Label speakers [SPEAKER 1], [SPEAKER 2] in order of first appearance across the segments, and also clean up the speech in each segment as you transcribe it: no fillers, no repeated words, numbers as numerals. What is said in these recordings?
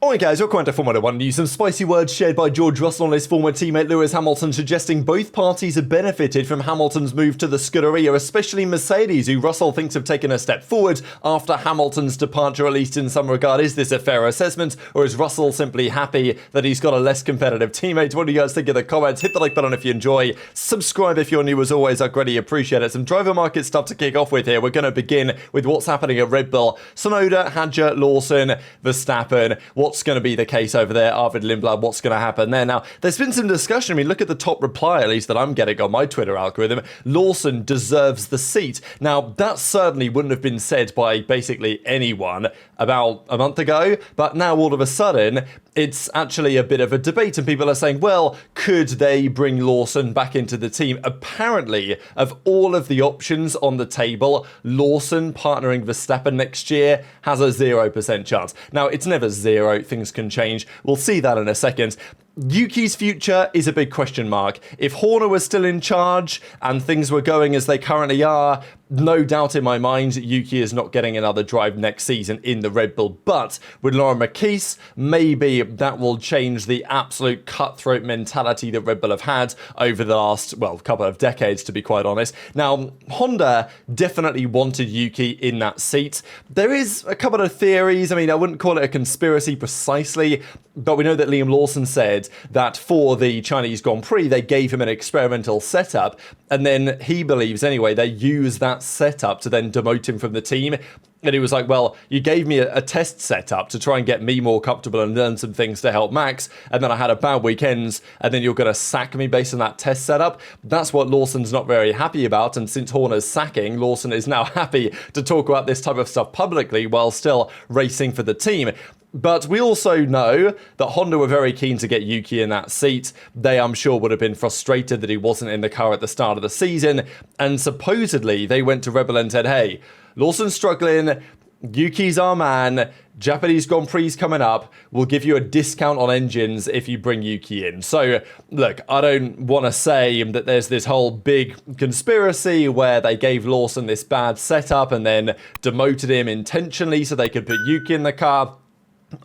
[SPEAKER 1] Alright guys, welcome to Formula 1 news. Some spicy words shared by George Russell and his former teammate Lewis Hamilton suggesting both parties have benefited from Hamilton's move to the Scuderia, especially Mercedes, who Russell thinks have taken a step forward after Hamilton's departure, at least in some regard. Is this a fair assessment, or is Russell simply happy that he's got a less competitive teammate? What do you guys think in the comments? Hit the like button if you enjoy. Subscribe if you're new, as always. I greatly appreciate it. Some driver market stuff to kick off with here. We're going to begin with what's happening at Red Bull. Tsunoda, Hadjar, Lawson, Verstappen. What's going to be the case over there? Arvid Lindblad, what's going to happen there? Now, there's been some discussion. I mean, look at the top reply, at least that I'm getting on my Twitter algorithm. Lawson deserves the seat. Now, that certainly wouldn't have been said by basically anyone about a month ago, but now all of a sudden, it's actually a bit of a debate, and people are saying, well, could they bring Lawson back into the team? Apparently, of all of the options on the table, Lawson partnering Verstappen next year has a 0% chance. Now, it's never zero. Things can change. We'll see that in a second. Yuki's future is a big question mark. If Horner was still in charge and things were going as they currently are, no doubt in my mind Yuki is not getting another drive next season in the Red Bull. But with Laurent Marquez, maybe that will change the absolute cutthroat mentality that Red Bull have had over the last, well, couple of decades, to be quite honest. Now, Honda definitely wanted Yuki in that seat. There is a couple of theories. I mean, I wouldn't call it a conspiracy precisely, but we know that Liam Lawson said that for the Chinese Grand Prix, they gave him an experimental setup, and then he believes, anyway, they used that setup to then demote him from the team. And he was like, well, you gave me a test setup to try and get me more comfortable and learn some things to help Max, and then I had a bad weekend, and then you're going to sack me based on that test setup? That's what Lawson's not very happy about, and since Horner's sacking, Lawson is now happy to talk about this type of stuff publicly while still racing for the team. But we also know that Honda were very keen to get Yuki in that seat. They, I'm sure, would have been frustrated that he wasn't in the car at the start of the season. And supposedly, they went to Red Bull and said, hey, Lawson's struggling, Yuki's our man, Japanese Grand Prix coming up, we'll give you a discount on engines if you bring Yuki in. So, look, I don't want to say that there's this whole big conspiracy where they gave Lawson this bad setup and then demoted him intentionally so they could put Yuki in the car.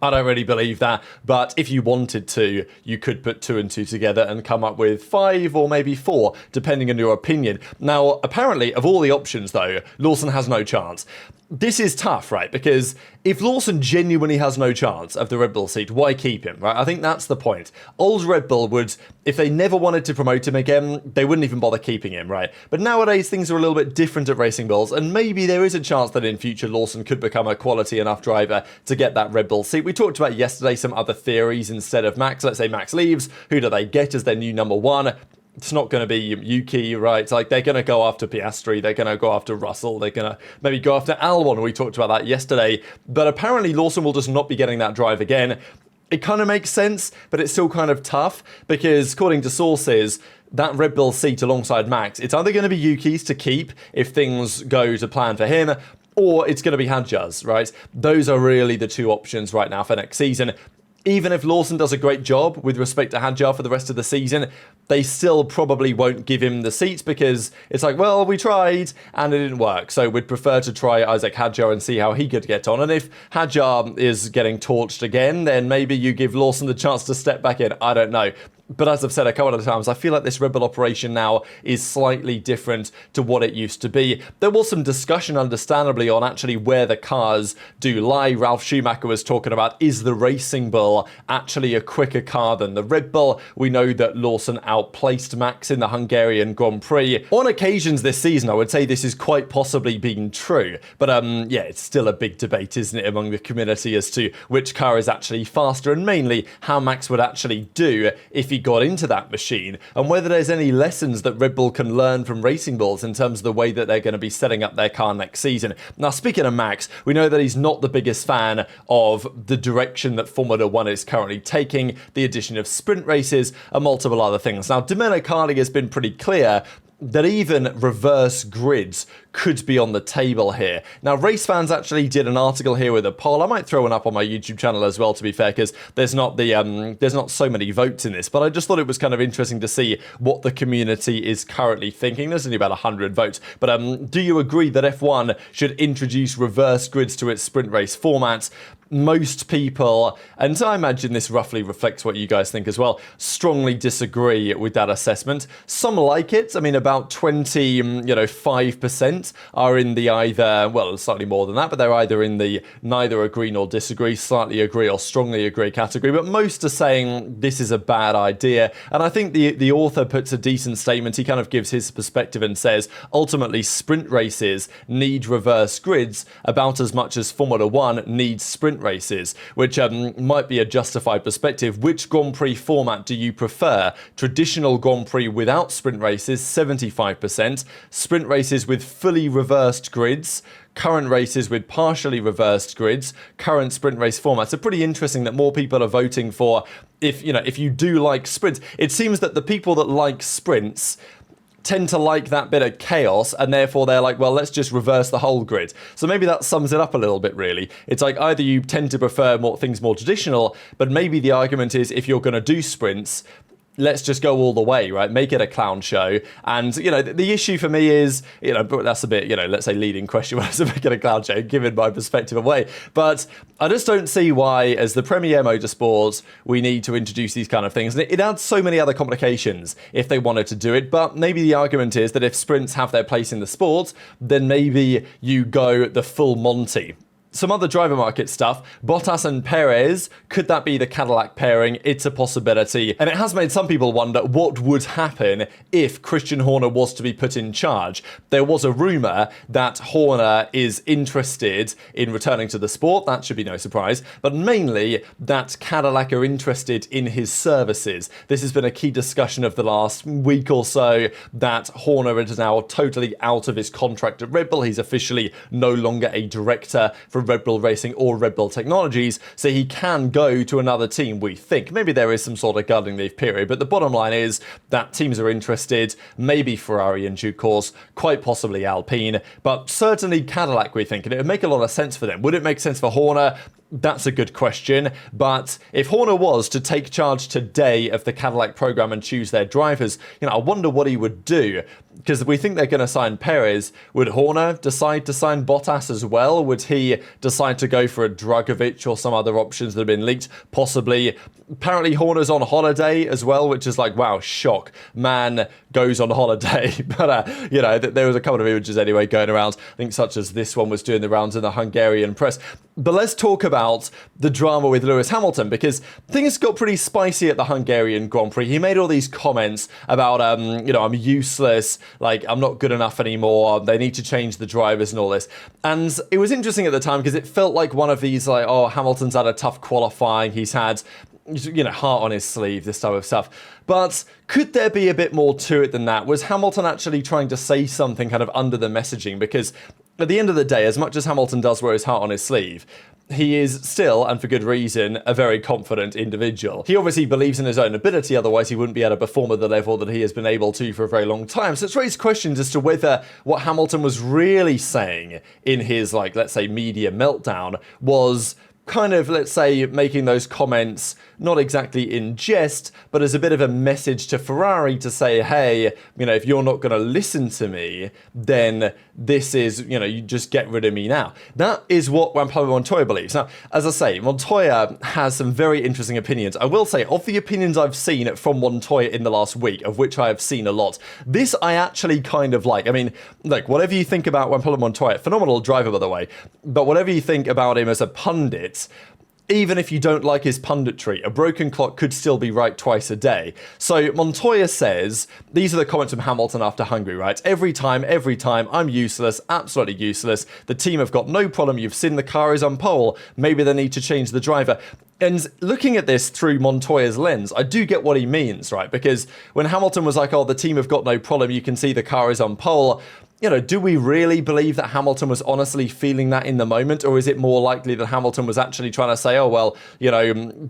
[SPEAKER 1] I don't really believe that, but if you wanted to, you could put 2 and 2 together and come up with 5 or maybe 4, depending on your opinion. Now, apparently, of all the options, though, Lawson has no chance. This is tough, right? Because if Lawson genuinely has no chance of the Red Bull seat, why keep him, right? I think that's the point. Old Red Bull would, if they never wanted to promote him again, they wouldn't even bother keeping him, right? But nowadays, things are a little bit different at Racing Bulls, and maybe there is a chance that in future Lawson could become a quality enough driver to get that Red Bull seat. We talked about yesterday some other theories instead of Max. Let's say Max leaves. Who do they get as their new number one? It's not going to be Yuki, right? Like, they're going to go after Piastri. They're going to go after Russell. They're going to maybe go after Albon. We talked about that yesterday. But apparently Lawson will just not be getting that drive again. It kind of makes sense, but it's still kind of tough because, according to sources, that Red Bull seat alongside Max, it's either going to be Yuki's to keep if things go to plan for him, or it's going to be Hadjar's, right? Those are really the two options right now for next season. Even if Lawson does a great job with respect to Hadjar for the rest of the season, they still probably won't give him the seat because it's like, well, we tried and it didn't work. So we'd prefer to try Isaac Hadjar and see how he could get on. And if Hadjar is getting torched again, then maybe you give Lawson the chance to step back in. I don't know. But as I've said a couple of times, I feel like this Red Bull operation now is slightly different to what it used to be. There was some discussion, understandably, on actually where the cars do lie. Ralf Schumacher was talking about, is the Racing Bull actually a quicker car than the Red Bull? We know that Lawson outplaced Max in the Hungarian Grand Prix. On occasions this season, I would say this is quite possibly been true. But yeah, it's still a big debate, isn't it, among the community as to which car is actually faster and mainly how Max would actually do if he got into that machine, and whether there's any lessons that Red Bull can learn from Racing Bulls in terms of the way that they're going to be setting up their car next season. Now, speaking of Max, we know that he's not the biggest fan of the direction that Formula 1 is currently taking, the addition of sprint races and multiple other things. Now, Domenicali has been pretty clear that even reverse grids could be on the table here. Now, race fans actually did an article here with a poll. I might throw one up on my YouTube channel as well, to be fair, because there's not so many votes in this, but I just thought it was kind of interesting to see what the community is currently thinking. There's only about 100 votes, but do you agree that F1 should introduce reverse grids to its sprint race format? most people, and I imagine this roughly reflects what you guys think as well, strongly disagree with that assessment. Some like it. I mean, about 5% are in the either, well, slightly more than that, but they're either in the neither agree nor disagree, slightly agree or strongly agree category. But most are saying this is a bad idea. And I think the author puts a decent statement. He kind of gives his perspective and says, ultimately, sprint races need reverse grids about as much as Formula One needs sprint races, which might be a justified perspective. Which Grand Prix format do you prefer? Traditional Grand Prix without sprint races, 75%. Sprint races with fully reversed grids. Current races with partially reversed grids. Current sprint race formats. It's pretty interesting that more people are voting for, if you do like sprints. It seems that the people that like sprints tend to like that bit of chaos, and therefore they're like, well, let's just reverse the whole grid. So maybe that sums it up a little bit, really. It's like either you tend to prefer things more traditional, but maybe the argument is if you're going to do sprints, let's just go all the way, right? Make it a clown show. And, the issue for me is, that's a bit, let's say leading question when I make it a clown show, giving my perspective away. But I just don't see why, as the Premier Motorsport, we need to introduce these kind of things. And it adds so many other complications if they wanted to do it. But maybe the argument is that if sprints have their place in the sport, then maybe you go the full Monty. Some other driver market stuff. Bottas and Perez, could that be the Cadillac pairing? It's a possibility. And it has made some people wonder what would happen if Christian Horner was to be put in charge. There was a rumour that Horner is interested in returning to the sport. That should be no surprise. But mainly that Cadillac are interested in his services. This has been a key discussion of the last week or so, that Horner is now totally out of his contract at Red Bull. He's officially no longer a director for Red Bull Racing or Red Bull Technologies, so he can go to another team, we think. Maybe there is some sort of gardening leave period, but the bottom line is that teams are interested, maybe Ferrari in due course, quite possibly Alpine, but certainly Cadillac, we think, and it would make a lot of sense for them. Would it make sense for Horner? That's a good question, but if Horner was to take charge today of the Cadillac program and choose their drivers, I wonder what he would do, because we think they're going to sign Perez. Would Horner decide to sign Bottas as well? Would he decide to go for a Dragovic or some other options that have been leaked? Possibly. Apparently Horner's on holiday as well, which is like, wow, shock. Man goes on holiday. But, there was a couple of images anyway going around, I think such as this one was doing the rounds in the Hungarian press. But let's talk about the drama with Lewis Hamilton, because things got pretty spicy at the Hungarian Grand Prix. He made all these comments about, I'm useless, like I'm not good enough anymore, they need to change the drivers and all this. And it was interesting at the time because it felt like one of these, like, oh, Hamilton's had a tough qualifying, he's had, heart on his sleeve, this type of stuff. But could there be a bit more to it than that? Was Hamilton actually trying to say something kind of under the messaging? Because at the end of the day, as much as Hamilton does wear his heart on his sleeve, he is still, and for good reason, a very confident individual. He obviously believes in his own ability, otherwise he wouldn't be able to perform at the level that he has been able to for a very long time. So it's raised questions as to whether what Hamilton was really saying in his, let's say, media meltdown was kind of, let's say, making those comments not exactly in jest, but as a bit of a message to Ferrari to say, hey, if you're not going to listen to me, then this is, you just get rid of me now. That is what Juan Pablo Montoya believes. Now, as I say, Montoya has some very interesting opinions. I will say, of the opinions I've seen from Montoya in the last week, of which I have seen a lot, this I actually kind of like. I mean, whatever you think about Juan Pablo Montoya, phenomenal driver, by the way, but whatever you think about him as a pundit, even if you don't like his punditry, a broken clock could still be right twice a day. So Montoya says, these are the comments from Hamilton after Hungary, right? Every time, I'm useless, absolutely useless. The team have got no problem. You've seen the car is on pole. Maybe they need to change the driver. And looking at this through Montoya's lens, I do get what he means, right? Because when Hamilton was like, oh, the team have got no problem, you can see the car is on pole, do we really believe that Hamilton was honestly feeling that in the moment? Or is it more likely that Hamilton was actually trying to say, oh, well,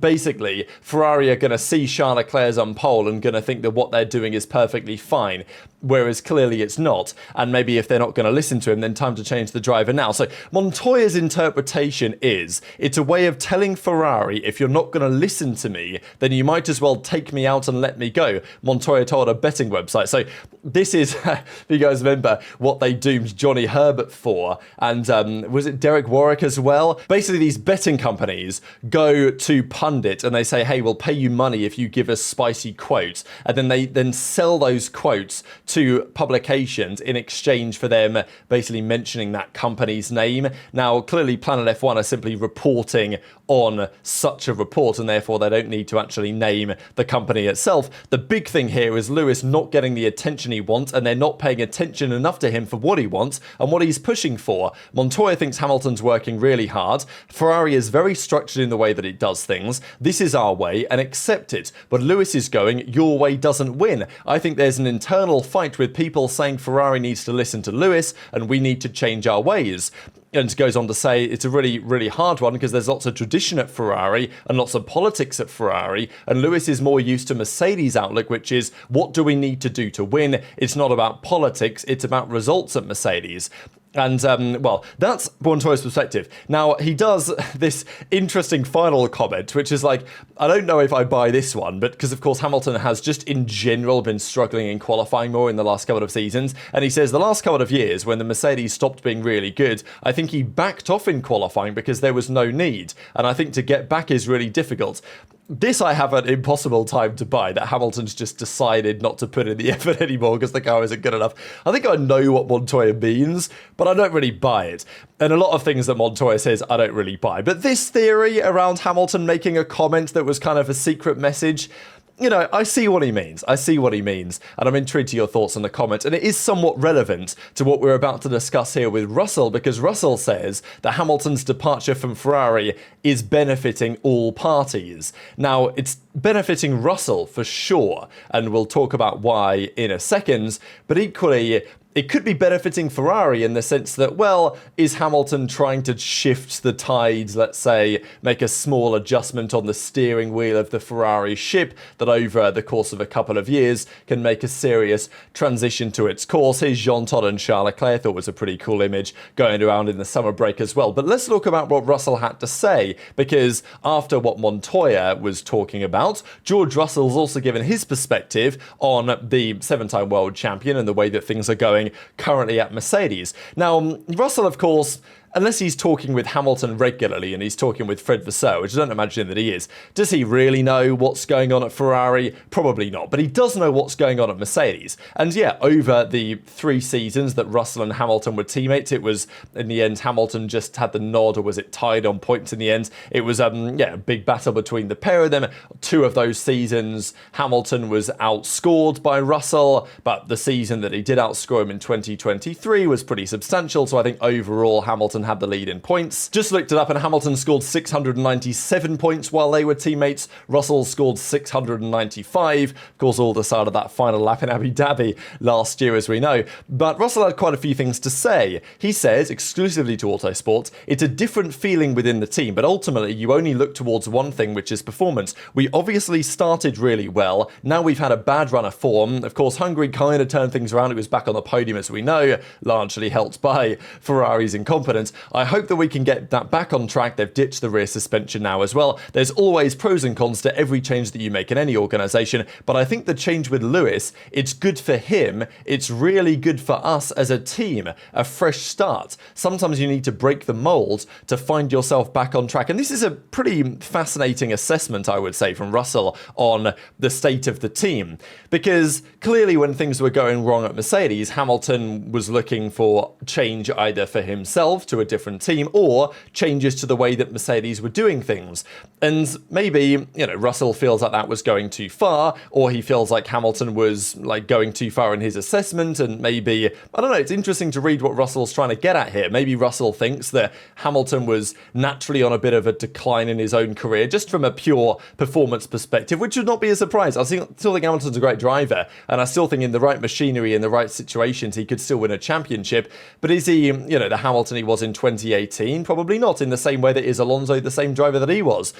[SPEAKER 1] basically, Ferrari are going to see Charles Leclerc's on pole and going to think that what they're doing is perfectly fine, whereas clearly it's not. And maybe if they're not going to listen to him, then time to change the driver now. So Montoya's interpretation is, it's a way of telling Ferrari, if you're not going to listen to me, then you might as well take me out and let me go. Montoya told a betting website. So this is, if you guys remember, what they doomed Johnny Herbert for, and was it Derek Warwick as well? Basically, these betting companies go to pundit and they say, hey, we'll pay you money if you give us spicy quotes, and then they then sell those quotes to publications in exchange for them basically mentioning that company's name. Now, clearly Planet F1 are simply reporting on such a report, and therefore they don't need to actually name the company itself. The big thing here is Lewis not getting the attention he wants, and they're not paying attention enough to him for what he wants and what he's pushing for. Montoya thinks Hamilton's working really hard. Ferrari is very structured in the way that it does things. This is our way, and accept it. But Lewis is going, your way doesn't win. I think there's an internal fight with people saying Ferrari needs to listen to Lewis and we need to change our ways. And goes on to say it's a really, really hard one because there's lots of tradition at Ferrari and lots of politics at Ferrari, and Lewis is more used to Mercedes' outlook, which is what do we need to do to win? It's not about politics, it's about results at Mercedes. And, well, that's Montoya's perspective. Now, he does this interesting final comment, which is like, I don't know if I buy this one, but because, of course, Hamilton has just in general been struggling in qualifying more in the last couple of seasons. And he says the last couple of years, when the Mercedes stopped being really good, I think he backed off in qualifying because there was no need. And I think to get back is really difficult. This I have an impossible time to buy, that Hamilton's just decided not to put in the effort anymore because the car isn't good enough. I think I know what Montoya means, but I don't really buy it. And a lot of things that Montoya says I don't really buy. But this theory around Hamilton making a comment that was kind of a secret message, you know, I see what he means. I see what he means. And I'm intrigued to your thoughts in the comments. And it is somewhat relevant to what we're about to discuss here with Russell, because Russell says that Hamilton's departure from Ferrari is benefiting all parties. Now, it's benefiting Russell for sure, and we'll talk about why in a second, but equally, it could be benefiting Ferrari in the sense that, well, is Hamilton trying to shift the tides, let's say, make a small adjustment on the steering wheel of the Ferrari ship that over the course of a couple of years can make a serious transition to its course? Here's Jean Todt and Charles Leclerc. Thought was a pretty cool image going around in the summer break as well. But let's talk about what Russell had to say, because after what Montoya was talking about, George Russell's also given his perspective on the seven-time world champion and the way that things are going currently at Mercedes. Now, Russell, of course, unless he's talking with Hamilton regularly and he's talking with Fred Vasseur, which I don't imagine that he is, does he really know what's going on at Ferrari? Probably not, but he does know what's going on at Mercedes. And yeah, over the 3 seasons that Russell and Hamilton were teammates, it was, in the end, Hamilton just had the nod, or was it tied on points in the end? It was, a big battle between the pair of them. 2 of those seasons, Hamilton was outscored by Russell, but the season that he did outscore him in 2023 was pretty substantial, so I think overall Hamilton had the lead in points. Just looked it up, and Hamilton scored 697 points while they were teammates. Russell scored 695. Of course, all decided that final lap in Abu Dhabi last year, as we know. But Russell had quite a few things to say. He says, exclusively to Autosport, it's a different feeling within the team, but ultimately you only look towards one thing, which is performance. We obviously started really well. Now we've had a bad run of form. Of course, Hungary kind of turned things around. It was back on the podium, as we know, largely helped by Ferrari's incompetence. I hope that we can get that back on track. They've ditched the rear suspension now as well. There's always pros and cons to every change that you make in any organisation, but I think the change with Lewis, it's good for him. It's really good for us as a team. A fresh start. Sometimes you need to break the mould to find yourself back on track. And this is a pretty fascinating assessment, I would say, from Russell on the state of the team. Because clearly when things were going wrong at Mercedes, Hamilton was looking for change either for himself to a different team or changes to the way that Mercedes were doing things. And maybe, Russell feels like that was going too far, or he feels like Hamilton was going too far in his assessment, and maybe, I don't know, it's interesting to read what Russell's trying to get at here. Maybe Russell thinks that Hamilton was naturally on a bit of a decline in his own career, just from a pure performance perspective, which would not be a surprise. I still think Hamilton's a great driver, and I still think in the right machinery, in the right situations, he could still win a championship. But is he, the Hamilton he was in in 2018? Probably not, in the same way that is Alonso the same driver that he was,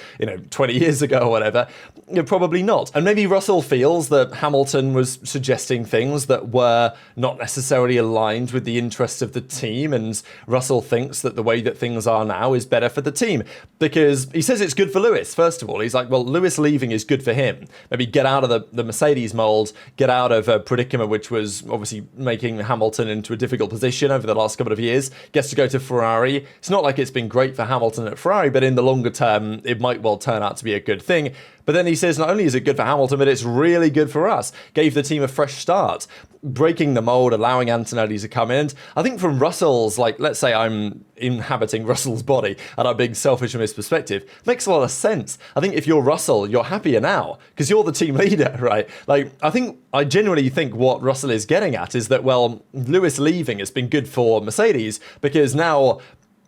[SPEAKER 1] 20 years ago or whatever. Probably not. And maybe Russell feels that Hamilton was suggesting things that were not necessarily aligned with the interests of the team, and Russell thinks that the way that things are now is better for the team, because he says it's good for Lewis. First of all, he's like, well, Lewis leaving is good for him. Maybe get out of the Mercedes mold, get out of a predicament which was obviously making Hamilton into a difficult position over the last couple of years, gets to go to Ferrari. It's not like it's been great for Hamilton at Ferrari, but in the longer term, it might well turn out to be a good thing. But then he says not only is it good for Hamilton, but it's really good for us. Gave the team a fresh start, breaking the mold, allowing Antonelli to come in. And I think from Russell's, let's say I'm inhabiting Russell's body and I'm being selfish from his perspective, makes a lot of sense. I think if you're Russell, you're happier now because you're the team leader, right? I genuinely think what Russell is getting at is that, well, Lewis leaving has been good for Mercedes because now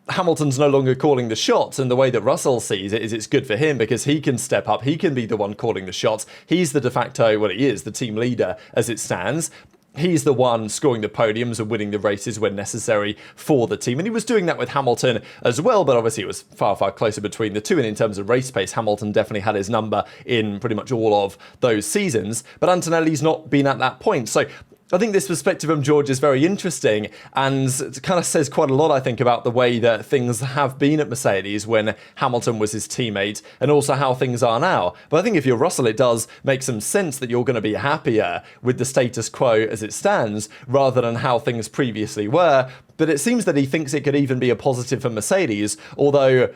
[SPEAKER 1] Hamilton's no longer calling the shots, and the way that Russell sees it is it's good for him because he can step up, he can be the one calling the shots. He's the de facto, well, he is the team leader as it stands. He's the one scoring the podiums and winning the races when necessary for the team. And he was doing that with Hamilton as well, but obviously it was far, far closer between the two. And in terms of race pace, Hamilton definitely had his number in pretty much all of those seasons. But Antonelli's not been at that point. So I think this perspective from George is very interesting, and it kind of says quite a lot, I think, about the way that things have been at Mercedes when Hamilton was his teammate, and also how things are now. But I think if you're Russell, it does make some sense that you're going to be happier with the status quo as it stands, rather than how things previously were. But it seems that he thinks it could even be a positive for Mercedes, although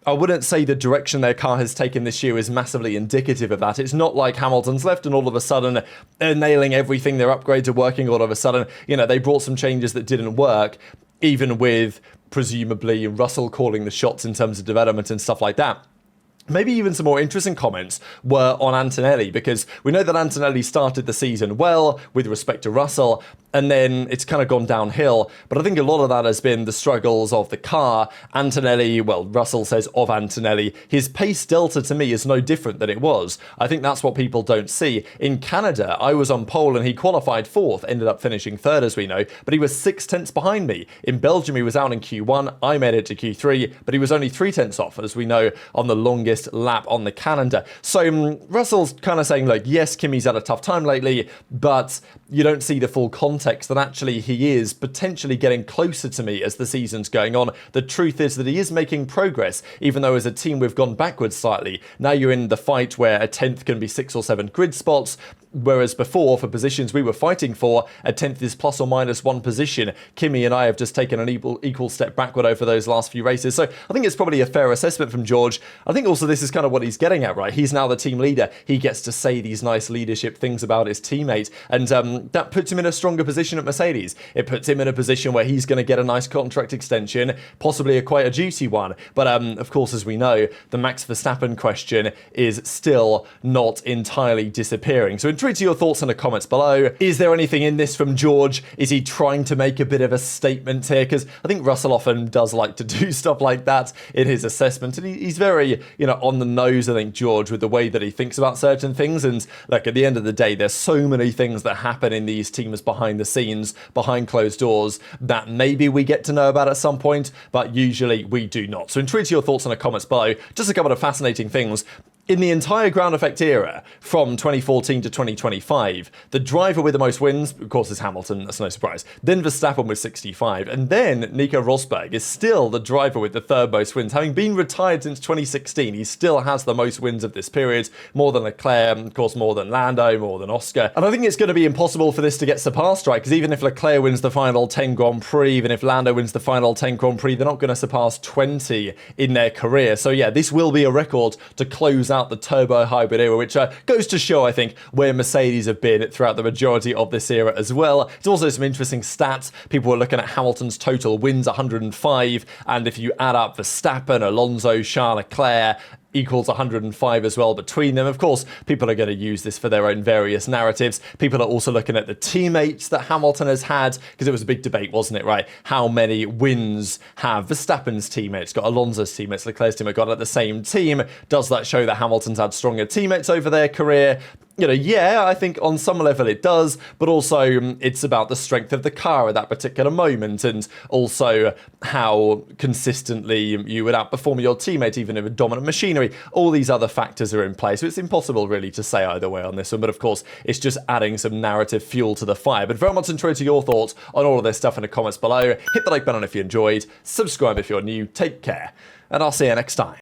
[SPEAKER 1] I wouldn't say the direction their car has taken this year is massively indicative of that. It's not like Hamilton's left and all of a sudden they're nailing everything, their upgrades are working all of a sudden. They brought some changes that didn't work, even with presumably Russell calling the shots in terms of development and stuff like that. Maybe even some more interesting comments were on Antonelli, because we know that Antonelli started the season well with respect to Russell, and then it's kind of gone downhill. But I think a lot of that has been the struggles of the car. Antonelli, well, Russell says of Antonelli, his pace delta to me is no different than it was. I think that's what people don't see. In Canada, I was on pole and he qualified fourth, ended up finishing third as we know, but he was 6/10 behind me. In Belgium, he was out in Q1, I made it to Q3, but he was only 3/10 off, as we know, on the longest lap on the calendar. So Russell's kind of saying, yes, Kimi's had a tough time lately, but you don't see the full context that actually he is potentially getting closer to me as the season's going on. The truth is that he is making progress, even though as a team we've gone backwards slightly. Now you're in the fight where a 10th can be 6 or 7 grid spots, whereas before, for positions we were fighting for, a 10th is plus or minus 1 position. Kimi and I have just taken an equal step backward over those last few races. So I think it's probably a fair assessment from George. I think also this is kind of what he's getting at, right? He's now the team leader. He gets to say these nice leadership things about his teammate, and that puts him in a stronger position at Mercedes. It puts him in a position where he's going to get a nice contract extension, possibly quite a juicy one. But of course, as we know, the Max Verstappen question is still not entirely disappearing. So intrigued to your thoughts in the comments below. Is there anything in this from George? Is he trying to make a bit of a statement here? Because I think Russell often does like to do stuff like that in his assessment, and he's very, on the nose, I think, George, with the way that he thinks about certain things. And at the end of the day, there's so many things that happen in these teams behind the scenes, behind closed doors, that maybe we get to know about at some point, but usually we do not. So intrigued to your thoughts in the comments below. Just a couple of fascinating things. In the entire ground effect era, from 2014 to 2025, the driver with the most wins, of course, is Hamilton, that's no surprise. Then Verstappen with 65, and then Nico Rosberg is still the driver with the third most wins. Having been retired since 2016, he still has the most wins of this period, more than Leclerc, of course, more than Lando, more than Oscar. And I think it's going to be impossible for this to get surpassed, right? Because even if Leclerc wins the final 10 Grand Prix, even if Lando wins the final 10 Grand Prix, they're not going to surpass 20 in their career. So yeah, this will be a record to close out the turbo hybrid era, which goes to show, I think, where Mercedes have been throughout the majority of this era as well. It's also some interesting stats. People were looking at Hamilton's total wins, 105, and if you add up Verstappen, Alonso, Charles Leclerc, equals 105 as well between them. Of course, people are going to use this for their own various narratives. People are also looking at the teammates that Hamilton has had, because it was a big debate, wasn't it, right? How many wins have Verstappen's teammates got, Alonso's teammates, Leclerc's teammates got at the same team? Does that show that Hamilton's had stronger teammates over their career? Yeah, I think on some level it does, but also it's about the strength of the car at that particular moment, and also how consistently you would outperform your teammate, even in a dominant machinery. All these other factors are in play, so it's impossible really to say either way on this one, but of course, it's just adding some narrative fuel to the fire. But very much interested to your thoughts on all of this stuff in the comments below. Hit the like button if you enjoyed, subscribe if you're new, take care, and I'll see you next time.